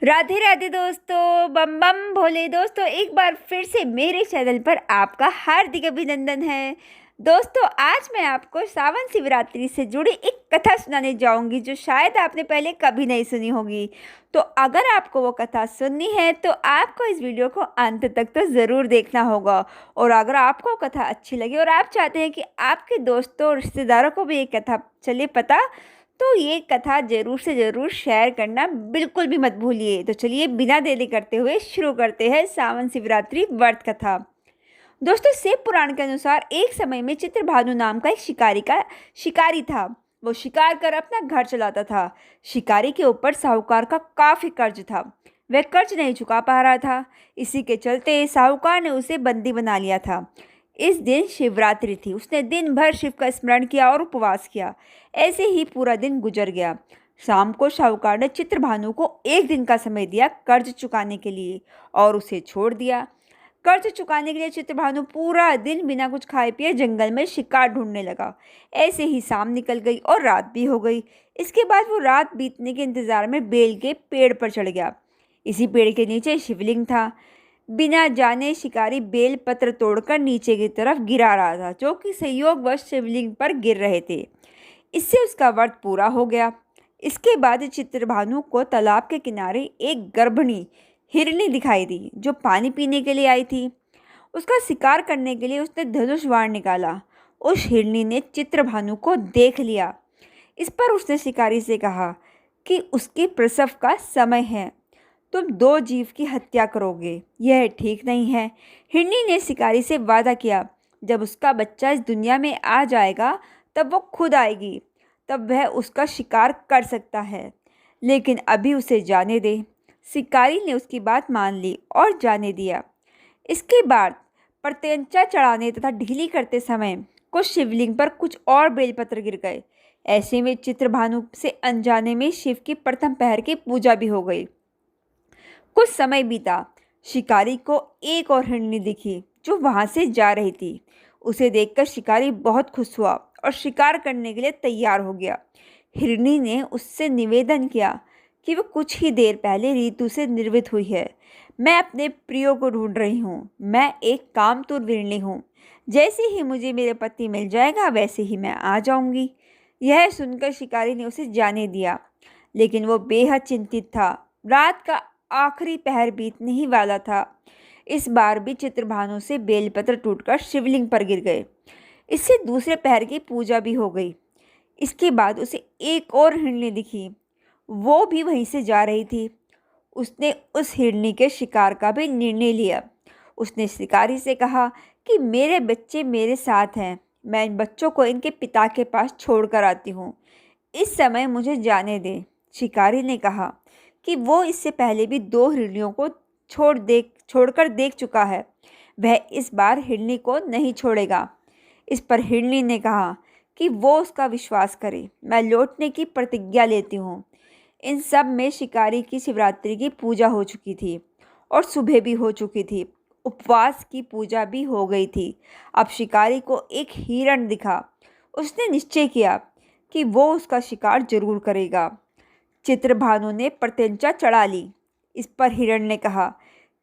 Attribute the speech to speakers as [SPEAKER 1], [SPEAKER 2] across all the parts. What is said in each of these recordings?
[SPEAKER 1] राधे राधे दोस्तों, बम बम भोले दोस्तों, एक बार फिर से मेरे चैनल पर आपका हार्दिक अभिनंदन है। दोस्तों, आज मैं आपको सावन शिवरात्रि से जुड़ी एक कथा सुनाने जाऊंगी जो शायद आपने पहले कभी नहीं सुनी होगी। तो अगर आपको वो कथा सुननी है तो आपको इस वीडियो को अंत तक तो ज़रूर देखना होगा। और अगर आपको कथा अच्छी लगी और आप चाहते हैं कि आपके दोस्तों और रिश्तेदारों को भी ये कथा चले पता, तो ये कथा ज़रूर से ज़रूर शेयर करना बिल्कुल भी मत भूलिए। तो चलिए बिना देरी करते हुए शुरू करते हैं सावन शिवरात्रि व्रत कथा। दोस्तों, शिव पुराण के अनुसार एक समय में चित्रभानु नाम का एक शिकारी था। वो शिकार कर अपना घर चलाता था। शिकारी के ऊपर साहूकार का काफ़ी कर्ज था। वह कर्ज नहीं चुका पा रहा था। इसी के चलते साहूकार ने उसे बंदी बना लिया था। इस दिन शिवरात्रि थी। उसने दिन भर शिव का स्मरण किया और उपवास किया। ऐसे ही पूरा दिन गुजर गया। शाम को साहूकार ने चित्रभानु को एक दिन का समय दिया कर्ज चुकाने के लिए और उसे छोड़ दिया। कर्ज चुकाने के लिए चित्रभानु पूरा दिन बिना कुछ खाए पिए जंगल में शिकार ढूंढने लगा। ऐसे ही शाम निकल गई और रात भी हो गई। इसके बाद वो रात बीतने के इंतजार में बेल के पेड़ पर चढ़ गया। इसी पेड़ के नीचे शिवलिंग था। बिना जाने शिकारी बेल पत्र तोड़कर नीचे की तरफ गिरा रहा था, जो कि संयोगवश शिवलिंग पर गिर रहे थे। इससे उसका व्रत पूरा हो गया। इसके बाद चित्रभानु को तालाब के किनारे एक गर्भिणी हिरनी दिखाई दी जो पानी पीने के लिए आई थी। उसका शिकार करने के लिए उसने धनुष बाण निकाला। उस हिरनी ने चित्रभानु को देख लिया। इस पर उसने शिकारी से कहा कि उसके प्रसव का समय है। तुम दो जीव की हत्या करोगे, यह ठीक नहीं है। हिरनी ने शिकारी से वादा किया, जब उसका बच्चा इस दुनिया में आ जाएगा तब वो खुद आएगी, तब वह उसका शिकार कर सकता है। लेकिन अभी उसे जाने दे। शिकारी ने उसकी बात मान ली और जाने दिया। इसके बाद प्रत्यंचा चढ़ाने तथा ढीली करते समय कुछ शिवलिंग पर कुछ और बेलपत्र गिर गए। ऐसे में चित्रभानु से अनजाने में शिव की प्रथम पहर की पूजा भी हो गई। कुछ समय बीता। शिकारी को एक और हिरनी दिखी जो वहां से जा रही थी। उसे देखकर शिकारी बहुत खुश हुआ और शिकार करने के लिए तैयार हो गया। हिरनी ने उससे निवेदन किया कि वो कुछ ही देर पहले ऋतु से निर्मित हुई है। मैं अपने प्रिय को ढूंढ रही हूँ। मैं एक कामतुर हिरनी हूँ। जैसे ही मुझे मेरे पति मिल जाएगा वैसे ही मैं आ जाऊंगी। यह सुनकर शिकारी ने उसे जाने दिया, लेकिन वो बेहद चिंतित था। रात का आखिरी पहर बीतने ही वाला था। इस बार भी चित्रभानु से बेलपत्र टूटकर शिवलिंग पर गिर गए। इससे दूसरे पहर की पूजा भी हो गई। इसके बाद उसे एक और हिरनी दिखी। वो भी वहीं से जा रही थी। उसने उस हिरनी के शिकार का भी निर्णय लिया। उसने शिकारी से कहा कि मेरे बच्चे मेरे साथ हैं। मैं इन बच्चों को इनके पिता के पास छोड़ कर आती हूँ। इस समय मुझे जाने दे। शिकारी ने कहा कि वो इससे पहले भी दो हिरनियों को छोड़कर देख चुका है। वह इस बार हिरनी को नहीं छोड़ेगा। इस पर हिरनी ने कहा कि वो उसका विश्वास करे। मैं लौटने की प्रतिज्ञा लेती हूँ। इन सब में शिकारी की शिवरात्रि की पूजा हो चुकी थी और सुबह भी हो चुकी थी। उपवास की पूजा भी हो गई थी। अब शिकारी को एक हिरण दिखा। उसने निश्चय किया कि वो उसका शिकार जरूर करेगा। चित्रभानु ने प्रत्यंचा चढ़ा ली। इस पर हिरण ने कहा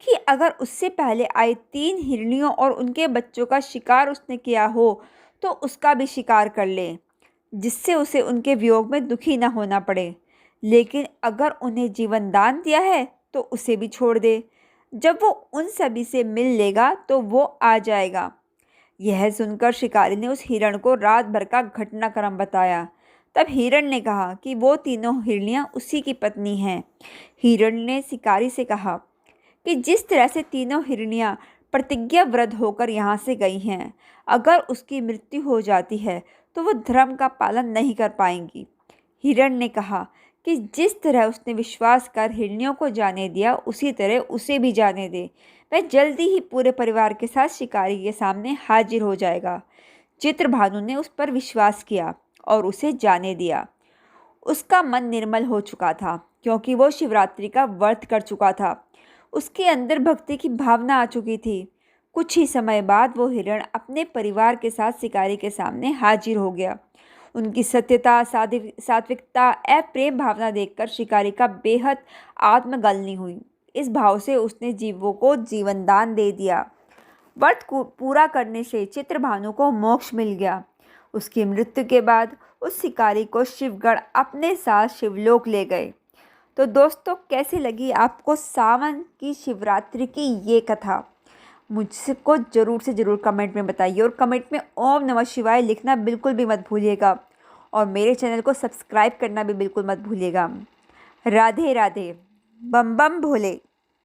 [SPEAKER 1] कि अगर उससे पहले आई 3 हिरनियों और उनके बच्चों का शिकार उसने किया हो तो उसका भी शिकार कर ले, जिससे उसे उनके वियोग में दुखी न होना पड़े। लेकिन अगर उन्हें जीवन दान दिया है तो उसे भी छोड़ दे। जब वो उन सभी से मिल लेगा तो वो आ जाएगा। यह सुनकर शिकारी ने उस हिरण को रात भर का घटनाक्रम बताया। तब हिरण ने कहा कि वो तीनों हिरनियाँ उसी की पत्नी हैं। हिरण ने शिकारी से कहा कि जिस तरह से तीनों हिरनियाँ प्रतिज्ञाबद्ध होकर यहाँ से गई हैं, अगर उसकी मृत्यु हो जाती है तो वो धर्म का पालन नहीं कर पाएंगी। हिरण ने कहा कि जिस तरह उसने विश्वास कर हिरनियों को जाने दिया उसी तरह उसे भी जाने दे। वह जल्दी ही पूरे परिवार के साथ शिकारी के सामने हाजिर हो जाएगा। चित्रभानु ने उस पर विश्वास किया और उसे जाने दिया। उसका मन निर्मल हो चुका था क्योंकि वो शिवरात्रि का व्रत कर चुका था। उसके अंदर भक्ति की भावना आ चुकी थी। कुछ ही समय बाद वो हिरण अपने परिवार के साथ शिकारी के सामने हाजिर हो गया। उनकी सत्यता, सात्विकता एवं प्रेम भावना देखकर शिकारी का बेहद आत्मगलनी हुई। इस भाव से उसने जीवों को जीवन दान दे दिया। व्रत को पूरा करने से चित्रभानु को मोक्ष मिल गया। उसकी मृत्यु के बाद उस शिकारी को शिवगण अपने साथ शिवलोक ले गए। तो दोस्तों, कैसी लगी आपको सावन की शिवरात्रि की ये कथा? मुझसे को ज़रूर से ज़रूर कमेंट में बताइए, और कमेंट में ओम नमः शिवाय लिखना बिल्कुल भी मत भूलिएगा, और मेरे चैनल को सब्सक्राइब करना भी बिल्कुल मत भूलिएगा। राधे राधे, बम बम भोले।